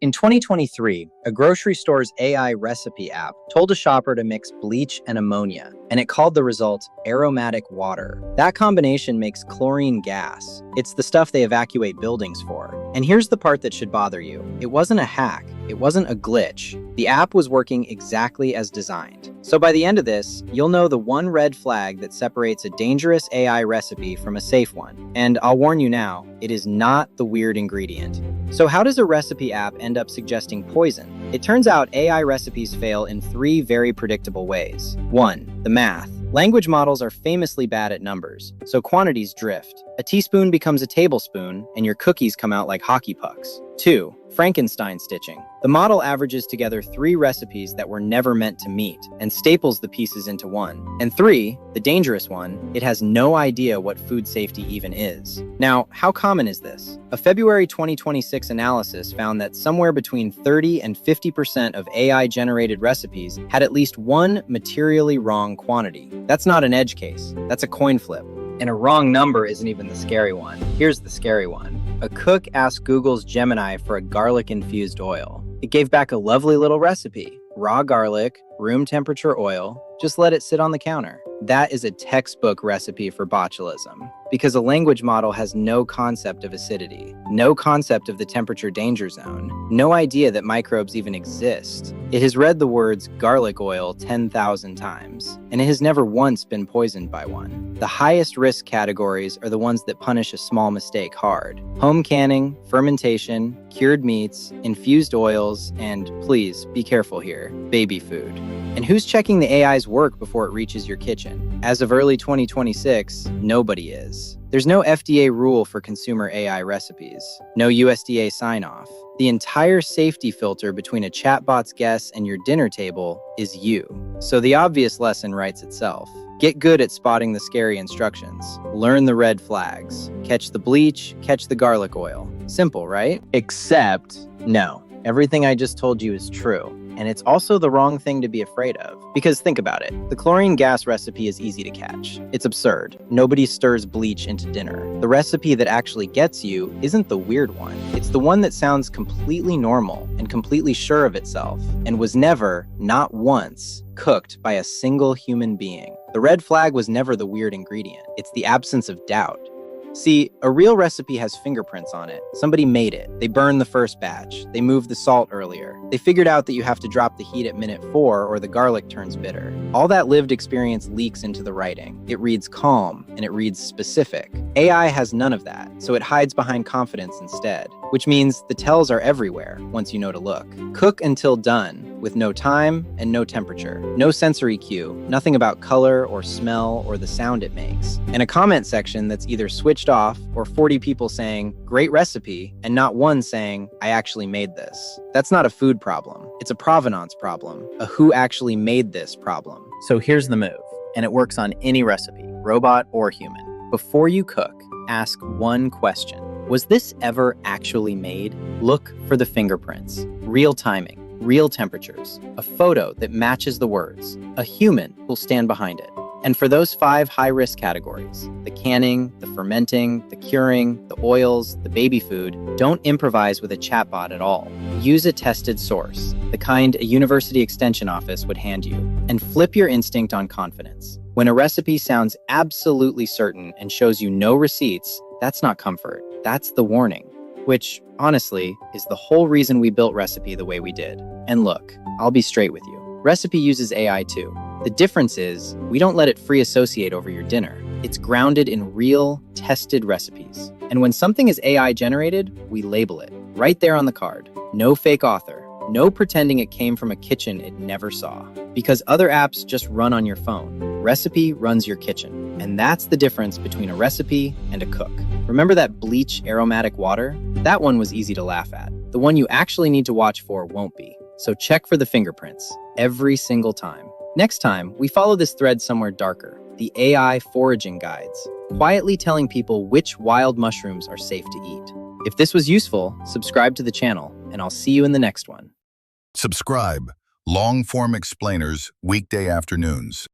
In 2023, a grocery store's AI recipe app told a shopper to mix bleach and ammonia, and it called the result aromatic water. That combination makes chlorine gas. It's the stuff they evacuate buildings for. And here's the part that should bother you. It wasn't a hack. It wasn't a glitch. The app was working exactly as designed. So by the end of this, you'll know the one red flag that separates a dangerous AI recipe from a safe one. And I'll warn you now, it is not the weird ingredient. So how does a recipe app end up suggesting poison? It turns out AI recipes fail in three very predictable ways. 1. The math. Language models are famously bad at numbers, so quantities drift. A teaspoon becomes a tablespoon, and your cookies come out like hockey pucks. 2. Frankenstein stitching. The model averages together 3 recipes that were never meant to meet and staples the pieces into one. And 3, the dangerous one, it has no idea what food safety even is. Now, how common is this? A February 2026 analysis found that somewhere between 30 and 50% of AI-generated recipes had at least one materially wrong quantity. That's not an edge case, that's a coin flip. And a wrong number isn't even the scary one. Here's the scary one. A cook asked Google's Gemini for a garlic-infused oil. It gave back a lovely little recipe. Raw garlic, room temperature oil, just let it sit on the counter. That is a textbook recipe for botulism, because a language model has no concept of acidity, no concept of the temperature danger zone, no idea that microbes even exist. It has read the words garlic oil 10,000 times, and it has never once been poisoned by one. The highest risk categories are the ones that punish a small mistake hard. Home canning, fermentation, cured meats, infused oils, and please be careful here, baby food. And who's checking the AI's work before it reaches your kitchen? As of early 2026, nobody is. There's no FDA rule for consumer AI recipes, no USDA sign-off. The entire safety filter between a chatbot's guess and your dinner table is you. So the obvious lesson writes itself. Get good at spotting the scary instructions. Learn the red flags. Catch the bleach, catch the garlic oil. Simple, right? Except, no. Everything I just told you is true. And it's also the wrong thing to be afraid of. Because think about it. The chlorine gas recipe is easy to catch. It's absurd. Nobody stirs bleach into dinner. The recipe that actually gets you isn't the weird one. It's the one that sounds completely normal and completely sure of itself and was never, not once, cooked by a single human being. The red flag was never the weird ingredient. It's the absence of doubt. See, a real recipe has fingerprints on it. Somebody made it. They burned the first batch. They moved the salt earlier. They figured out that you have to drop the heat at minute 4 or the garlic turns bitter. All that lived experience leaks into the writing. It reads calm and it reads specific. AI has none of that, so it hides behind confidence instead, which means the tells are everywhere once you know to look. Cook until done, with no time and no temperature. No sensory cue, nothing about color or smell or the sound it makes. And a comment section that's either switched off or 40 people saying, great recipe, and not one saying, I actually made this. That's not a food problem. It's a provenance problem, a who actually made this problem. So here's the move, and it works on any recipe, robot or human. Before you cook, ask one question. Was this ever actually made? Look for the fingerprints, real timing, real temperatures, a photo that matches the words. A human will stand behind it. And for those 5 high-risk categories, the canning, the fermenting, the curing, the oils, the baby food, don't improvise with a chatbot at all. Use a tested source, the kind a university extension office would hand you, and flip your instinct on confidence. When a recipe sounds absolutely certain and shows you no receipts, that's not comfort, that's the warning. Which, honestly, is the whole reason we built Recipy the way we did. And look, I'll be straight with you. Recipy uses AI too. The difference is, we don't let it free associate over your dinner. It's grounded in real, tested recipes. And when something is AI generated, we label it. Right there on the card. No fake author. No pretending it came from a kitchen it never saw. Because other apps just run on your phone. Recipy runs your kitchen. And that's the difference between a recipe and a cook. Remember that bleach aromatic water? That one was easy to laugh at. The one you actually need to watch for won't be. So check for the fingerprints every single time. Next time, we follow this thread somewhere darker, the AI foraging guides, quietly telling people which wild mushrooms are safe to eat. If this was useful, subscribe to the channel, and I'll see you in the next one. Subscribe. Long-form explainers, weekday afternoons.